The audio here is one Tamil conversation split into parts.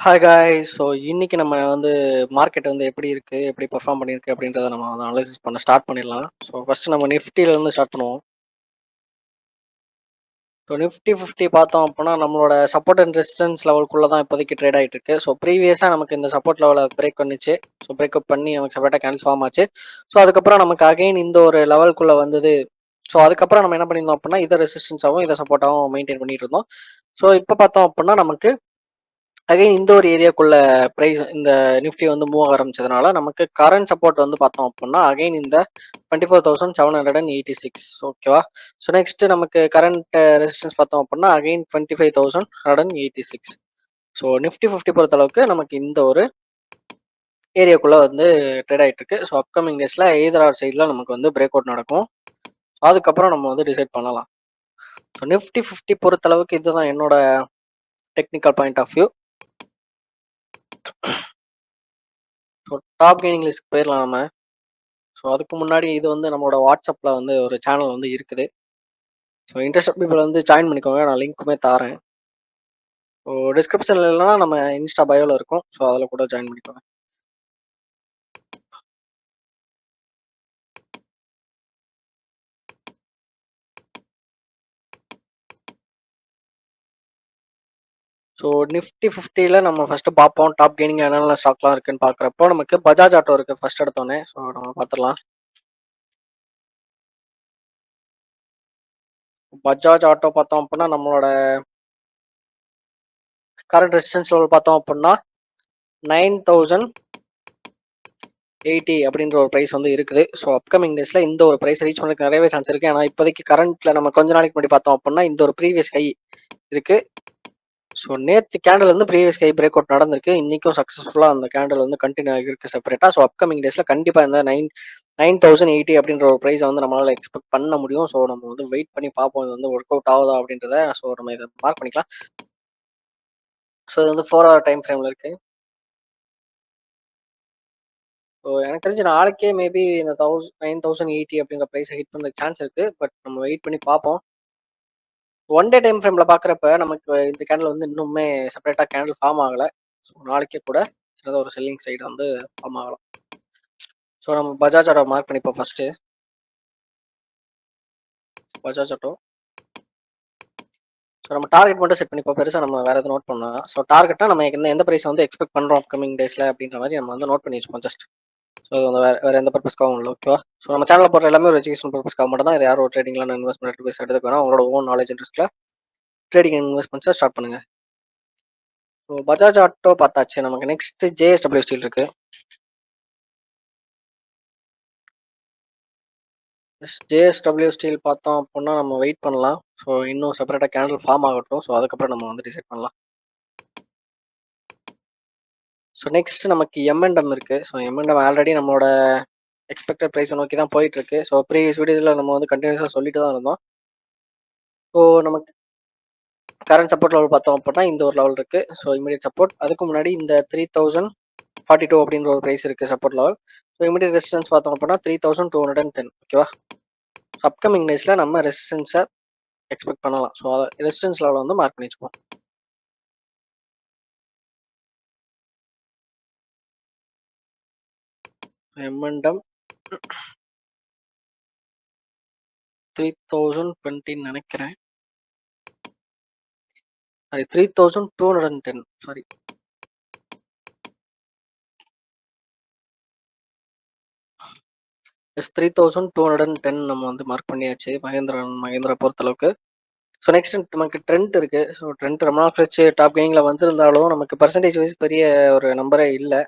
Hi guys. ஸோ இன்னைக்கு நம்ம வந்து மார்க்கெட் வந்து எப்படி இருக்கு, எப்படி பெர்ஃபார்ம் பண்ணியிருக்கு அப்படின்றத நம்ம வந்து அனலைசிஸ் பண்ண ஸ்டார்ட் பண்ணிடலாம். ஸோ ஃபர்ஸ்ட் நம்ம நிஃப்டியிலேருந்து ஸ்டார்ட் பண்ணுவோம். ஸோ நிஃப்டி 50 பார்த்தோம் அப்படின்னா நம்மளோட சப்போர்ட் அண்ட் ரெசிஸ்டன்ஸ் லெவலுக்குள்ள தான் இப்போதைக்கு ட்ரேட் ஆகிட்டு இருக்கு. ஸோ ப்ரீவியஸாக நமக்கு இந்த சப்போர்ட் லெவலை பிரேக் பண்ணிச்சு. ஸோ பிரேக் அப் பண்ணி நமக்கு செப்பரேட்டாக கேன்சல் ஃபார்ம் ஆச்சு. ஸோ அதுக்கப்புறம் நமக்கு அகைன் இந்த ஒரு லெவலுக்குள்ள வந்தது. ஸோ அதுக்கப்புறம் நம்ம என்ன பண்ணியிருந்தோம் அப்படின்னா இதை ரெசிஸ்டன்ஸாகவும் இதை சப்போர்ட்டாகவும் மெயின்டைன் பண்ணிட்டு இருந்தோம். ஸோ இப்போ பார்த்தோம் அப்படின்னா நமக்கு அகைன் இந்த ஒரு ஏரியாக்குள்ள பிரைஸ் இந்த நிஃப்டி வந்து மூவ் ஆக ஆரம்பிச்சதுனால நமக்கு கரண்ட் சப்போர்ட் வந்து பார்த்தோம் அப்படின்னா அகைன் இந்த 24,786. ஓகேவா? ஸோ நெக்ஸ்ட் நமக்கு கரண்ட் ரெசிஸ்டன்ஸ் பார்த்தோம் அப்படின்னா அகைன் 25,186. ஸோ நிஃப்டி 50 பொறுத்த அளவுக்கு நமக்கு இந்த ஒரு ஏரியாக்குள்ள வந்து ட்ரேட் ஆகிட்டு இருக்கு. ஸோ அப்கமிங் டேஸ்ல எய்தர் ஆர் சைட்ல நமக்கு வந்து பிரேக் அவுட் நடக்கும். அதுக்கப்புறம் நம்ம வந்து டிசைட் பண்ணலாம். ஸோ நிஃப்டி 50 பொறுத்த அளவுக்கு இதுதான் என்னோட technical point of view. So top gaining list போயிடலாம் நம்ம. ஸோ அதுக்கு முன்னாடி இது வந்து நம்மளோட வாட்ஸ்அப்பில் வந்து ஒரு சேனல் வந்து இருக்குது. ஸோ இன்ட்ரெஸ்ட் பீப்புள் வந்து ஜாயின் பண்ணிக்கோங்க. நான் லிங்க்குமே தரேன். ஸோ டிஸ்கிரிப்ஷனில் இல்லைனா நம்ம இன்ஸ்டா பயோவில் இருக்கும். ஸோ அதில் கூட ஜாயின் பண்ணிக்கோங்க. ஸோ நிஃப்டி 50ல் நம்ம ஃபஸ்ட்டு பார்ப்போம் டாப் கெய்னிங் என்னென்ன ஸ்டாக்லாம் இருக்குன்னு பார்க்குறப்போ நமக்கு பஜாஜ் ஆட்டோ இருக்குது ஃபர்ஸ்ட் எடுத்தோன்னே. ஸோ நம்ம பார்த்துடலாம். பஜாஜ் ஆட்டோ பார்த்தோம் அப்படின்னா நம்மளோட கரண்ட் ரெசிஸ்டன்ஸ் லெவல் பார்த்தோம் அப்படின்னா 9,080 அப்படின்ற ஒரு ப்ரைஸ் வந்து இருக்குது. ஸோ அப்கமிங் டேஸில் இந்த ஒரு ப்ரைஸ் ரீச் பண்ணதுக்கு நிறையவே சான்ஸ் இருக்குது. ஏன்னா இப்போதைக்கு கரண்ட்டில் நம்ம கொஞ்ச நாளைக்கு முன்னாடி பார்த்தோம் அப்படின்னா இந்த ஒரு ப்ரீவியஸ் ஹை இருக்குது. ஸோ நேற்று கேண்டில் வந்து ப்ரீவியஸ் ஹை பிரேக் அவுட் நடந்திருக்கு. இன்றைக்கும் சக்ஸஸ்ஃபுல்லாக அந்த கேண்டில் வந்து கண்டினியூ ஆகிருக்கு செப்பரேட்டாக. ஸோ அப்கமிங் டேஸில் கண்டிப்பாக இந்த 9,080 அப்படின்ற ஒரு ப்ரைஸை வந்து நம்மளால் எக்ஸ்பெக்ட் பண்ண முடியும். ஸோ நம்ம வந்து வெயிட் பண்ணி பார்ப்போம் இது வந்து ஒர்க் அவுட் ஆகுதா அப்படின்றத. ஸோ நம்ம இதை மார்க் பண்ணிக்கலாம். ஸோ இது வந்து 4 ஹவர் டைம் ஃப்ரேமில் இருக்குது. ஸோ எனக்கு தெரிஞ்சு நாளைக்கே மேபி இந்த 9,080 அப்படிங்கிற ப்ரைஸை ஹிட் பண்ண சான்ஸ் இருக்குது. பட் நம்ம வெயிட் பண்ணி பார்ப்போம். ஒன் டே டைம் ஃப்ரேமில் பார்க்குறப்ப நமக்கு இந்த கேண்டில் வந்து இன்னுமே செப்பரேட்டாக கேண்டில் ஃபார்ம் ஆகலை. ஸோ நாளைக்கே கூட சின்னதாக ஒரு செல்லிங் சைடு வந்து ஃபார்ம் ஆகலாம். ஸோ நம்ம பஜாஜ் ஆட்டோ மார்க் பண்ணிப்போம் ஃபர்ஸ்ட்டு. பஜாஜ் ஆட்டோ. ஸோ நம்ம டார்கெட் மட்டும் செட் பண்ணிப்போம். பெருசாக நம்ம வேறு எதுவும் நோட் பண்ணலாம். ஸோ டார்கெட்டாக நம்ம எந்த ப்ரைஸ் வந்து எக்ஸ்பெக்ட் பண்ணுறோம் அப்கமிங் டேஸில் அப்படின்ற மாதிரி நம்ம வந்து நோட் பண்ணி வச்சுப்போம் ஜஸ்ட். ஸோ அது வந்து வேறு எந்த பர்பஸ்க்காகவும் இல்லை. ஓகேவா? ஸோ நம்ம சேனலில் போடுற எல்லாமே ஒரு எஜுகேஷன் பர்பஸ்க்காக மட்டும் தான். இது யாரும் ஒரு ட்ரேடிங்லாம் இன்வெஸ்ட்மெண்ட் அட்வைஸ் எடுத்துக்க வேணாம். உங்களோட ஓன் நாலேஜ் இன்ட்ரெஸ்ட்டில் ட்ரேடிங் இன்வெஸ்ட்மெண்ட்ஸை ஸ்டார்ட் பண்ணுங்க. ஸோ பஜாஜ் ஆட்டோ பார்த்தாச்சு. நமக்கு நெக்ஸ்ட் ஜேஎஸ்டபிள்யூ ஸ்டீல் இருக்குது. ஜேஎஸ்டபிள்யூ ஸ்டீல் பார்த்தோம் அப்படின்னா நம்ம வெயிட் பண்ணலாம். ஸோ இன்னும் செப்பரேட்டாக கேண்டில் ஃபார்ம் ஆகட்டும். ஸோ அதுக்கப்புறம் நம்ம வந்து டிசைட் பண்ணலாம். ஸோ நெக்ஸ்ட் நமக்கு எம்என்டம் இருக்குது. ஸோ எம்என்டம் ஆல்ரெடி நம்மளோட எக்ஸ்பெக்டட் ப்ரைஸை நோக்கி தான் போயிட்டு இருக்கு. ஸோ ப்ரீவியஸ் வீடியோவில் நம்ம வந்து கண்டினியூஸாக சொல்லிட்டு தான் இருந்தோம். ஸோ நமக்கு கரண்ட் சப்போர்ட் லெவல் பார்த்தோம் அப்படின்னா இந்த ஒரு லெவல் இருக்குது. So immediate support. அதுக்கு முன்னாடி இந்த 3,042 அப்படின்ற ஒரு ப்ரைஸ் இருக்குது support level. So immediate resistance பார்த்தோம் அப்படின்னா 3,210. ஓகேவா? அப்கமிங் டேஸில் நம்ம ரெசிஸ்டன்ஸை எக்ஸ்பெக்ட் பண்ணலாம். ஸோ ரெசிஸ்டன்ஸ் லெவல் வந்து மார்க் பண்ணி வச்சுப்போம். எம்என்டம் 3,020 நினைக்கிறேன். சாரி 3,210. சாரி. எஸ் 3,210 நம்ம வந்து மார்க் பண்ணியாச்சு மகேந்திரா பொறுத்தளவுக்கு. ஸோ நெக்ஸ்ட் நமக்கு ட்ரெண்ட் இருக்கு. ஸோ ட்ரெண்ட் ரொம்ப நாள் கழிச்சு டாப் கெயினில் வந்திருந்தாலும் நமக்கு பர்சன்டேஜ் வைஸ் பெரிய ஒரு நம்பரே இல்லை.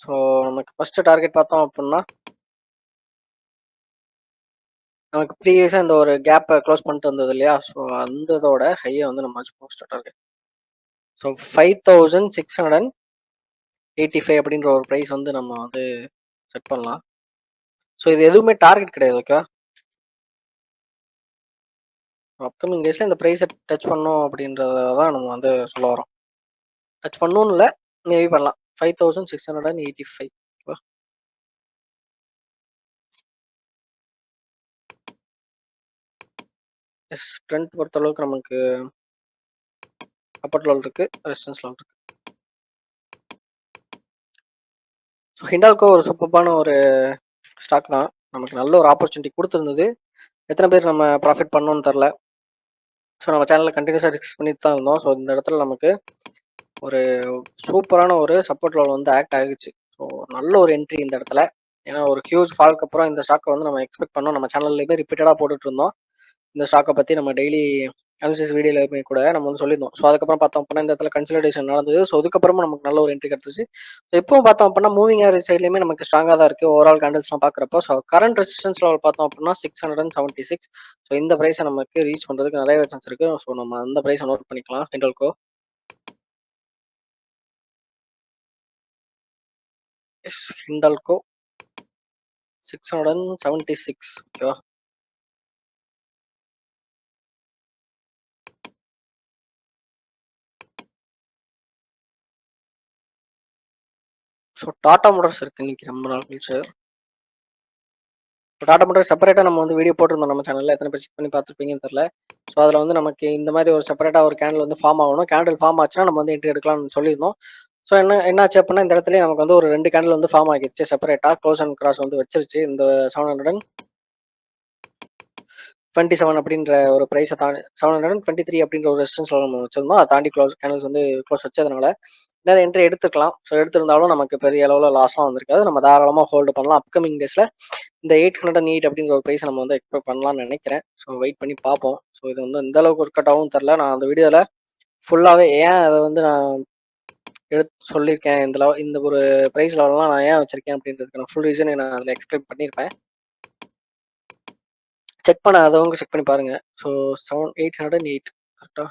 ஸோ நமக்கு ஃபர்ஸ்ட் டார்கெட் பார்த்தோம் அப்படின்னா நமக்கு ப்ரீவியஸாக இந்த ஒரு கேப்பை க்ளோஸ் பண்ணிட்டு வந்தது இல்லையா? ஸோ அந்த இதோட ஹையை வந்து நம்ம ஃபர்ஸ்ட் டார்கெட். ஸோ 5,685 அப்படின்ற ஒரு ப்ரைஸ் வந்து நம்ம வந்து செட் பண்ணலாம். ஸோ இது எதுவுமே டார்கெட் கிடையாது. ஓகேவா? அப்கமிங் டேஸில் இந்த ப்ரைஸை டச் பண்ணோம் அப்படின்றத தான் நம்ம வந்து சொல்ல வரோம். டச் பண்ணணும்னு இல்லை, மேபி பண்ணலாம். 5,685. ஓகேவா? எஸ் ட்ரெண்ட் பொறுத்தளவுக்கு நமக்கு சப்போர்ட் லெவல் இருக்கு, ரெசிஸ்டன்ஸ் லெவல் இருக்கு. ஸோ ஹிண்டால்கோ ஒரு சூப்பர்பான ஒரு ஸ்டாக் தான். நமக்கு நல்ல ஒரு ஆப்பர்ச்சுனிட்டி கொடுத்துருந்தது. எத்தனை பேர் நம்ம ப்ராஃபிட் பண்ணோன்னு தெரில. ஸோ நம்ம சேனலில் கண்டினியூஸாக டிஸ்கஸ் பண்ணிட்டு தான் இருந்தோம். ஸோ இந்த இடத்துல நமக்கு ஒரு சூப்பரான ஒரு சப்போர்ட் லெவல் வந்து ஆக்ட் ஆகிடுச்சு. ஸோ நல்ல ஒரு என்ட்ரி இந்த இடத்துல. ஏன்னா ஒரு ஹியூஜ் ஃபால்க்கு அப்புறம் இந்த ஸ்டாக்கை வந்து நம்ம எக்ஸ்பெக்ட் பண்ணோம். நம்ம சேனல்லையுமே ரிப்பீட்டடாக போட்டுட்டு இருந்தோம். இந்த ஸ்டாக்கை பற்றி நம்ம டெய்லி அனாலிசிஸ் வீடியோலையுமே கூட நம்ம வந்து சொல்லியிருந்தோம். ஸோ அதுக்கப்புறம் பார்த்தோம் அப்படின்னா இந்த இடத்துல கன்சல்டேஷன் நடந்தது. ஸோ அதுக்கப்புறமா நமக்கு நல்ல ஒரு என்ட்ரி கிடச்சிச்சு. ஸோ எப்பவும் பார்த்தோம் அப்படின்னா மூவிங் ஆவரேஜ் சைட்லையுமே நமக்கு ஸ்ட்ராங்காக தான் இருக்குது ஓவரால் கேண்டல்ஸ்லாம் பார்க்குறப்போ. ஸோ கரண்ட் ரெசிஸ்டன்ஸ் லெவல் பார்த்தோம் அப்படின்னா 676. ஸோ இந்த ப்ரைஸை நமக்கு ரீச் பண்ணுறதுக்கு நிறைய சான்ஸ் இருக்குது. ஸோ நம்ம அந்த ப்ரைஸை நோட் பண்ணிக்கலாம். ஹிண்டால்கோ எஸ், ஹிண்டால்கோ 676. ஓகேவா? ஸோ டாடா மோட்டார்ஸ் இருக்கு இன்னைக்கு ரொம்ப நாள் கழிச்சு. டாடா மோட்டார்ஸ் செப்பரேட்டாக நம்ம வந்து வீடியோ போட்டிருந்தோம் நம்ம சேனலில். எத்தனை பேர் செக் பண்ணி பார்த்துருப்பீங்கன்னு தெரியல. ஸோ அதில் வந்து நமக்கு இந்த மாதிரி ஒரு செப்பரேட்டாக ஒரு கேண்டில் வந்து ஃபார்ம் ஆகணும். கேண்டில் ஃபார்ம் ஆச்சுன்னா நம்ம வந்து என்ட்ரி எடுக்கலாம்னு சொல்லியிருந்தோம். ஸோ என்னாச்சு அப்படின்னா இந்த இடத்துல நமக்கு வந்து ஒரு 2 கேண்டில் வந்து ஃபார்ம் ஆகிடுச்சு செப்பரேட்டாக. க்ளோஸ் அண்ட் கிராஸ் வந்து வச்சிருச்சு. இந்த 727 அப்படின்ற ஒரு ப்ரைஸை தாண்டி 723 அப்படின்ற ஒரு ரெசிஸ்டன்ஸ் நம்ம வச்சிருந்தோம். அதை தாண்டி கேண்டில்ஸ் வந்து க்ளோஸ் வச்சதுனால நிறைய என்ட்ரி எடுத்துக்கலாம். ஸோ எடுத்திருந்தாலும் நமக்கு பெரிய அளவில் லாஸ்லாம் வந்திருக்காது. நம்ம தாராளமாக ஹோல்டு பண்ணலாம். அப்கமிங் டேஸில் இந்த 808 அப்படிங்கிற ஒரு ப்ரைஸ் நம்ம வந்து எக்ஸ்பெக்ட் பண்ணலாம்னு நினைக்கிறேன். ஸோ வெயிட் பண்ணி பார்ப்போம். ஸோ இது வந்து இந்த அளவுக்கு ஒர்க் அவுட் ஆகும் தெரில. நான் அந்த வீடியோவில் ஃபுல்லாகவே ஏன் அதை வந்து நான் எடுத்து சொல்லியிருக்கேன், இந்த ஒரு ப்ரைஸ் லெவல்லாம் நான் ஏன் வச்சிருக்கேன் அப்படின்றதுக்கான ஃபுல் ரீசனை நான் அதில் எக்ஸ்பிளைன் பண்ணியிருப்பேன். செக் பண்ணாதவங்க செக் பண்ணி பாருங்க. ஸோ 808 கரெக்டாக.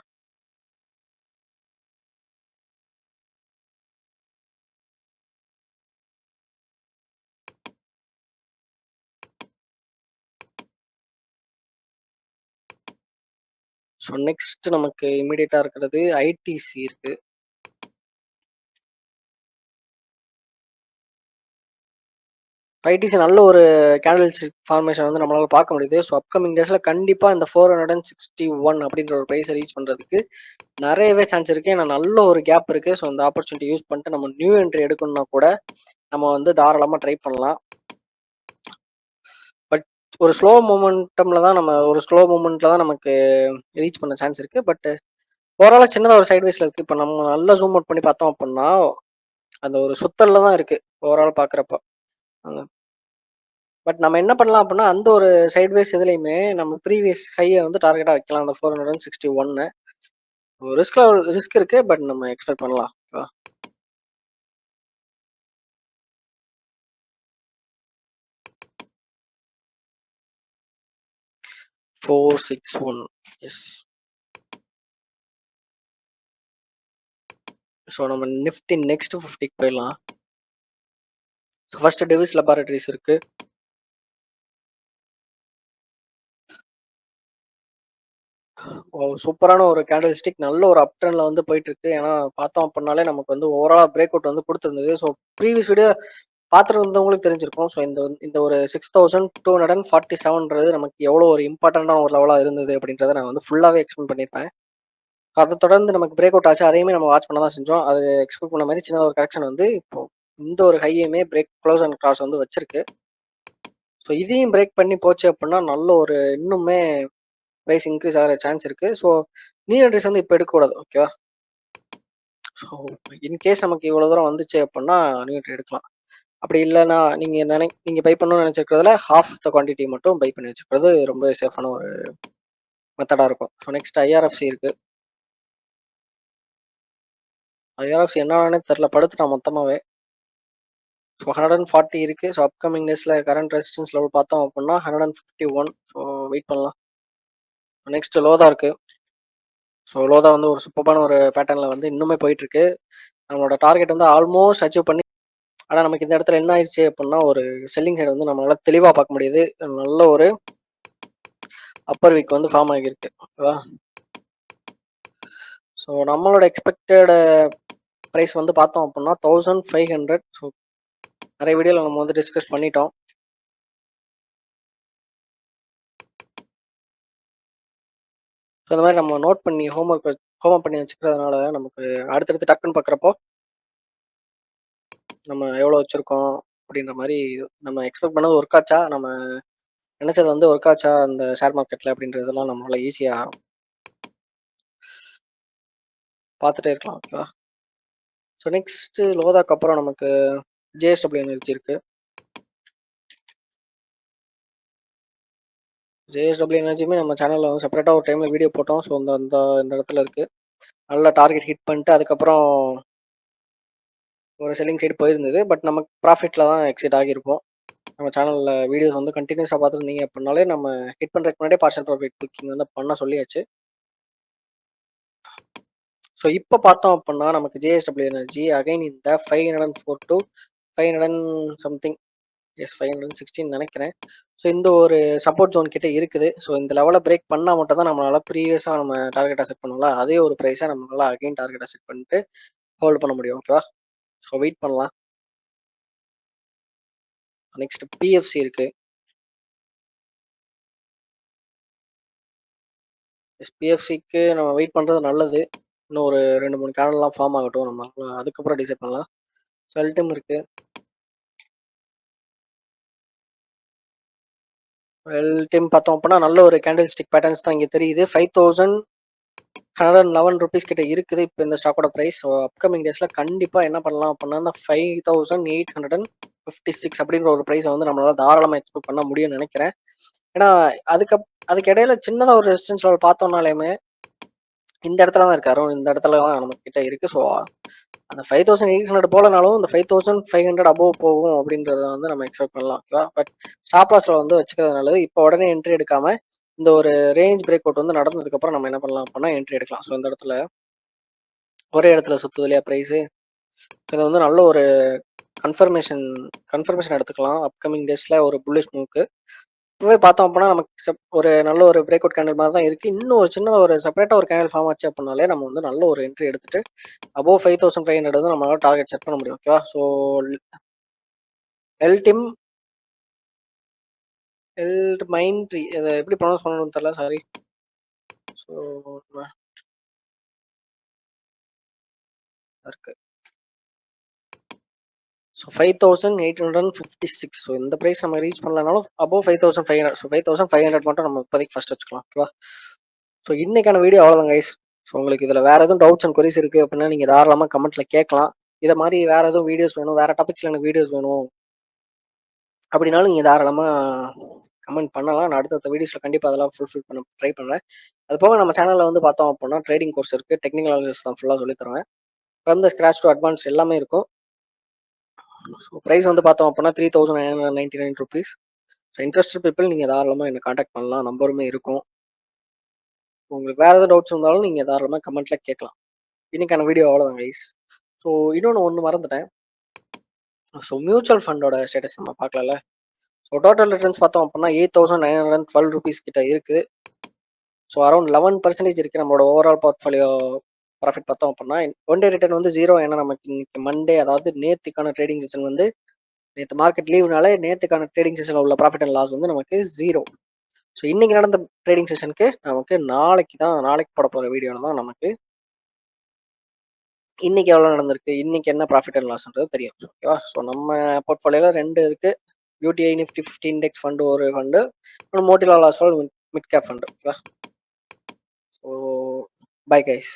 ஸோ நெக்ஸ்ட் நமக்கு இமீடியட்டாக இருக்கிறது ஐடிசி இருக்கு. ஐடிசி நல்ல ஒரு கேண்டில் ஃபார்மேஷன் வந்து நம்மளால பார்க்க முடியுது. ஸோ அப்கமிங் டேஸ்ல கண்டிப்பா இந்த 461 அப்படின்ற ஒரு ப்ரைஸை ரீச் பண்றதுக்கு நிறையவே சான்ஸ் இருக்கு. ஏன்னா நல்ல ஒரு கேப் இருக்கு. ஸோ அந்த ஆப்பர்ச்சுனிட்டி யூஸ் பண்ணிட்டு நம்ம நியூ என்ட்ரி எடுக்கணும்னா கூட நம்ம வந்து தாராளமா ட்ரை பண்ணலாம். பட் ஒரு ஸ்லோ மூமெண்ட்ல தான் நமக்கு ரீச் பண்ண சான்ஸ் இருக்கு. பட் ஓவராலா சின்னதா ஒரு சைட்வேஸ்ல இருக்கு. இப்போ நம்ம நல்லா ஜூம் அவுட் பண்ணி பார்த்தோம் அப்படின்னா அந்த ஒரு சுத்தல்ல தான் இருக்கு ஓவரால் பாக்குறப்ப. பட் நம்ம என்ன பண்ணலாம் அப்படின்னா அந்த ஒரு சைட்வேஸ் இதுலையுமே நம்ம ப்ரீவியஸ் ஹையை வந்து டார்கெட்டா வைக்கலாம். அந்த 461 ரிஸ்க் இருக்கு. பட் நம்ம எக்ஸ்பெக்ட் பண்ணலாம். 461. எஸ். ஸோ நம்ம நிஃப்டி நெக்ஸ்ட் 50க்கு போயிடலாம். ஃபர்ஸ்ட் டெவிஸ் லெபார்டரிஸ் இருக்கு. சூப்பரான ஒரு கேண்டில் ஸ்டிக் நல்ல ஒரு அப் ட்ரெண்ட்ல வந்து போயிட்டு இருக்கு. ஏன்னா பார்த்தோம் அப்படின்னாலே நமக்கு வந்து ஓவராலா பிரேக் அவுட் வந்து கொடுத்துருந்தது. ஸோ ப்ரீவியஸ் வீடியோ பார்த்துட்டு இருந்தவங்களுக்கு தெரிஞ்சிருக்கும். ஸோ இந்த ஒரு 6247 நமக்கு எவ்வளோ ஒரு இம்பார்ட்டண்டான ஒரு லெவலாக இருந்தது அப்படின்றத நான் வந்து ஃபுல்லாகவே எக்ஸ்பிளைன் பண்ணியிருப்பேன். அதை தொடர்ந்து நமக்கு பிரேக் அவுட் ஆச்சு. அதையுமே நம்ம வாட்ச் பண்ண தான் செஞ்சோம். அது எக்ஸ்பெக்ட் பண்ண மாதிரி சின்ன ஒரு கரெக்ஷன் வந்து இப்போ இந்த ஒரு ஹையுமே பிரேக் க்ளோஸ் அண்ட் கிராஸ் வந்து வச்சிருக்கு. ஸோ இதையும் பிரேக் பண்ணி போச்சு அப்படின்னா நல்ல ஒரு இன்னுமே ப்ரைஸ் இன்க்ரீஸ் ஆகிற சான்ஸ் இருக்கு. ஸோ நியூ என்ட்ரிஸ் வந்து இப்போ எடுக்கக்கூடாது. ஓகேவா? ஸோ இன்கேஸ் நமக்கு இவ்வளோ தூரம் வந்துச்சு அப்படின்னா நியூ என்ட்ரி எடுக்கலாம். அப்படி இல்லைன்னா நீங்க பை பண்ணணும்னு நினைச்சிருக்கிறதுல ஹாஃப் த குவான்டிட்டி மட்டும் பை பண்ணி வச்சுக்கிறது ரொம்ப சேஃபான ஒரு மெத்தடா இருக்கும். ஸோ நெக்ஸ்ட் ஐஆர்எஃப்சி இருக்கு. ஐஆர்எஃப்சி என்னன்னு தெரியல, படுத்துட்டான் மொத்தமாவே. ஸோ 140 இருக்கு. ஸோ அப்கமிங் டேஸ்ல கரண்ட் ரெசிஸ்டன்ஸ் லெவல் பார்த்தோம் அப்படின்னா 151. ஸோ வெயிட் பண்ணலாம். நெக்ஸ்ட் லோதா இருக்கு. ஸோ லோதா வந்து ஒரு சூப்பரான ஒரு பேட்டர்ன்ல வந்து இன்னுமே போயிட்டு இருக்கு. நம்மளோட டார்கெட் வந்து ஆல்மோஸ்ட் அச்சீவ் பண்ணி, ஆனால் நமக்கு இந்த இடத்துல என்ன ஆயிடுச்சு அப்படின்னா ஒரு செல்லிங் சைடு வந்து நம்மளால தெளிவாக பார்க்க முடியுது. நல்ல ஒரு அப்பர் வீக் வந்து ஃபார்ம் ஆகியிருக்கு. ஓகேவா? ஸோ நம்மளோட எக்ஸ்பெக்டட் ப்ரைஸ் வந்து பார்த்தோம் அப்படின்னா 1500. ஸோ நிறைய வீடியோவில் நம்ம வந்து டிஸ்கஸ் பண்ணிட்டோம். ஸோ இந்த மாதிரி நம்ம நோட் பண்ணி ஹோமம் பண்ணி வச்சுக்கிறதுனால நமக்கு அடுத்தடுத்து டக்குன்னு பார்க்குறப்போ நம்ம எவ்வளோ வச்சிருக்கோம் அப்படின்ற மாரி நம்ம எக்ஸ்பெக்ட் பண்ணது ஒர்க் ஆச்சா, நம்ம நினைச்சது வந்து ஒர்க் ஆச்சா அந்த ஷேர் மார்க்கெட்ல அப்படின்றதெல்லாம் நம்மளால ஈஸியா பார்த்துட்டே இருக்கலாம். ஓகேவா? ஸோ நெக்ஸ்ட் லோதாக்கு அப்புறம் நமக்கு ஜேஎஸ்டபிள்யூ எனர்ஜி இருக்கு. ஜேஎஸ்டபிள்யூ எனர்ஜியுமே நம்ம சேனல்ல வந்து செப்பரேட்டா ஒரு டைம்ல வீடியோ போட்டோம். ஸோ இந்த இந்த இந்த இடத்துல இருக்கு. நல்ல டார்கெட் ஹிட் பண்ணிட்டு அதுக்கப்புறம் ஒரு செல்லிங் சைடு போயிருந்தது. பட் நமக்கு ப்ராஃபிட்ல தான் எக்ஸிட் ஆகியிருப்போம். நம்ம சேனல்ல வீடியோஸ் வந்து கன்டினியூஸா பார்த்துருந்தீங்க அப்படின்னாலே நம்ம ஹிட் பண்றதுக்கு முன்னாடியே பார்ஷியல் ப்ராஃபிட் புக்கிங் வந்து பண்ண சொல்லியாச்சு. ஸோ இப்போ பார்த்தோம் அப்படின்னா நமக்கு ஜேஎஸ்டபிள்யூ எனர்ஜி அகைன் இந்த 504 டு 500 சம்திங், எஸ் 516 நினைக்கிறேன். ஸோ இந்த ஒரு சப்போர்ட் ஜோன் கிட்ட இருக்குது. ஸோ இந்த லெவலை பிரேக் பண்ணால் மட்டும் தான் நம்மளால ப்ரீவியஸாக நம்ம டார்கெட்டை செட் பண்ணோம்ல அதே ஒரு ப்ரைஸாக நம்மளால அகைன் டார்கெட்டை செட் பண்ணிட்டு ஹோல்ட் பண்ண முடியும். ஓகேவா? ஸோ வெயிட் பண்ணலாம். நெக்ஸ்ட் பிஎஃப்சி இருக்கு. பிஎஃப்சிக்கு நம்ம வெயிட் பண்ணுறது நல்லது. இன்னும் ஒரு 2, 3 கேனல்லாம் ஃபார்ம் ஆகட்டும். நம்ம அதுக்கப்புறம் டிசைட் பண்ணலாம். ஸோ எல்டிஎம் இருக்கு. எல்டிஎம் பார்த்தோம் அப்படின்னா நல்ல ஒரு கேண்டில் ஸ்டிக் பேட்டர்ன்ஸ் தான் இங்கே தெரியுது. 5111 rupees கிட்ட இருக்குது இப்போ இந்த ஸ்டாக்கோட ப்ரைஸ். ஸோ அப்கமிங் டேஸில் கண்டிப்பாக என்ன பண்ணலாம் அப்படின்னா இந்த 5856 அப்படின்ற ஒரு ப்ரைஸை வந்து நம்மளால தாராளமாக எக்ஸ்பெக்ட் பண்ண முடியும்னு நினைக்கிறேன். ஏன்னா அதுக்கு அதுக்கு இடையில சின்னதாக ஒரு ரெசிஸ்டன்ஸ் லெவல் பார்த்தோம்னாலேயுமே இந்த இடத்துல தான் இருக்கு. அரௌண்ட் இந்த இடத்துல தான் நம்ம கிட்ட இருக்கு. ஸோ அந்த 5800 போலனாலும் இந்த 5500 அபோவ் போகும் அப்படின்றத வந்து நம்ம எக்ஸ்பெக்ட் பண்ணலாம். ஓகேவா? பட் ஸ்டாப் லாஸ்ல வந்து வச்சுக்கிறது நல்லது. இப்போ உடனே என்ட்ரி எடுக்காம இந்த ஒரு ரேஞ்ச் பிரேக் அவுட் வந்து நடந்ததுக்கு அப்புறம் நம்ம என்ன பண்ணலாம் அப்படின்னா என்ட்ரி எடுக்கலாம். ஸோ இந்த இடத்துல ஒரே இடத்துல சுத்துது இல்லையா பிரைஸ், இதை வந்து நல்ல ஒரு கன்ஃபர்மேஷன் கன்ஃபர்மேஷன் எடுத்துக்கலாம் அப்கமிங் டேஸ்ல ஒரு புல்லிஷ் மூவ்க்கு. இப்பவே பார்த்தோம் அப்படின்னா நமக்கு ஒரு நல்ல ஒரு பிரேக் அவுட் கேண்டில் மாதிரி தான் இருக்கு. இன்னும் ஒரு சின்ன ஒரு செப்பரேட்டா ஒரு கேண்டில் ஃபார்ம் ஆச்சு அப்படின்னாலே நம்ம வந்து நல்ல ஒரு என்ட்ரி எடுத்துட்டு அபோவ் 5500 வந்து நம்மளால டார்கெட் செட் பண்ண முடியும். ஓகேவா? ஸோ எல்டிம் மைண்ட் இதை எப்படி ப்ரொனவுன்ஸ் பண்ணணும்னு தெரியல, சாரி. ஸோ இருக்கு. ஸோ 5856. ஸோ இந்த ப்ரைஸ் நம்ம ரீச் பண்ணலனாலும் அபோவ் 5500. ஸோ 5500 மட்டும் நம்ம இப்போதைக்கு ஃபர்ஸ்ட் வச்சுக்கலாம். ஓகேவா? ஸோ இன்னைக்கான வீடியோ அவ்வளோதான் கைஸ். ஸோ உங்களுக்கு இதில் வேற எதுவும் டவுட்ஸ் அண்ட் கொரிஸ் இருக்கு அப்படின்னா நீங்கள் தாராளமாக கமெண்ட்ல கேட்கலாம். இதை மாதிரி வேற எதுவும் வீடியோஸ் வேணும், வேற டாபிக்ஸ்ல எனக்கு வீடியோஸ் வேணும் அப்படின்னாலும் நீங்கள் தாராளமாக கமெண்ட் பண்ணலாம். நான் அடுத்தடுத்த வீடியோஸில் கண்டிப்பாக அதெல்லாம் ஃபுல்ஃபில் பண்ண ட்ரை பண்ணுறேன். அது போக நம்ம சேனலில் வந்து பார்த்தோம் அப்படின்னா ட்ரேடிங் கோர்ஸ் இருக்குது. டெக்னிக்கல் அனாலிசிஸ் தான் ஃபுல்லாக சொல்லி தருவேன். From the scratch to advance எல்லாமே இருக்கும். ஸோ ப்ரைஸ் வந்து பார்த்தோம் அப்படின்னா 3999 rupees. ஸோ இன்ட்ரெஸ்ட் பீப்புள் நீங்கள் தாராளமாக என்னை காண்டாக்ட் பண்ணலாம். நம்பருமே இருக்கும். உங்களுக்கு வேறு எதாவது டவுட்ஸ் இருந்தாலும் நீங்கள் தாராளமாக கமெண்ட்டில் கேட்கலாம். இன்னைக்கான வீடியோ அவ்வளோதான் கைஸ். ஸோ இன்னொன்று மறந்துட்டேன். ஸோ மியூச்சுவல் ஃபண்டோட ஸ்டேட்டஸ் நம்ம பார்க்கலாம்ல. ஸோ டோட்டல் ரிட்டர்ன்ஸ் பார்த்தோம் அப்படின்னா 8912 rupees கிட்ட இருக்குது. ஸோ அரௌண்ட் 11% இருக்குது நம்மளோட ஓவரால் போர்ட்ஃபோலியோ ப்ராஃபிட் பார்த்தோம் அப்படின்னா. ஒன் டே ரிட்டர்ன் வந்து 0. ஏன்னா நமக்கு இன்னைக்கு மண்டே, அதாவது நேற்றுக்கான ட்ரேடிங் செஷன் வந்து நேற்று மார்க்கெட் லீவ்னால நேற்றுக்கான ட்ரேடிங் செஷனில் உள்ள ப்ராஃபிட் அண்ட் லாஸ் வந்து நமக்கு 0. ஸோ இன்னைக்கு நடந்த ட்ரேடிங் செஷனுக்கு நமக்கு நாளைக்கு போட போகிற வீடியோவில் தான் நமக்கு இன்னைக்கு எவ்வளோ நடந்திருக்கு, இன்னைக்கு என்ன ப்ராஃபிட் அண்ட் லாஸ்ன்றது தெரியும். ஓகேவா? ஸோ நம்ம போர்ட்ஃபோலியோல 2 இருக்கு. யூடிஐ நிஃப்டி 50 இண்டெக்ஸ் ஃபண்டு ஒரு fund, Motilal Oswal mid cap fund. ஓகேவா? So bye guys.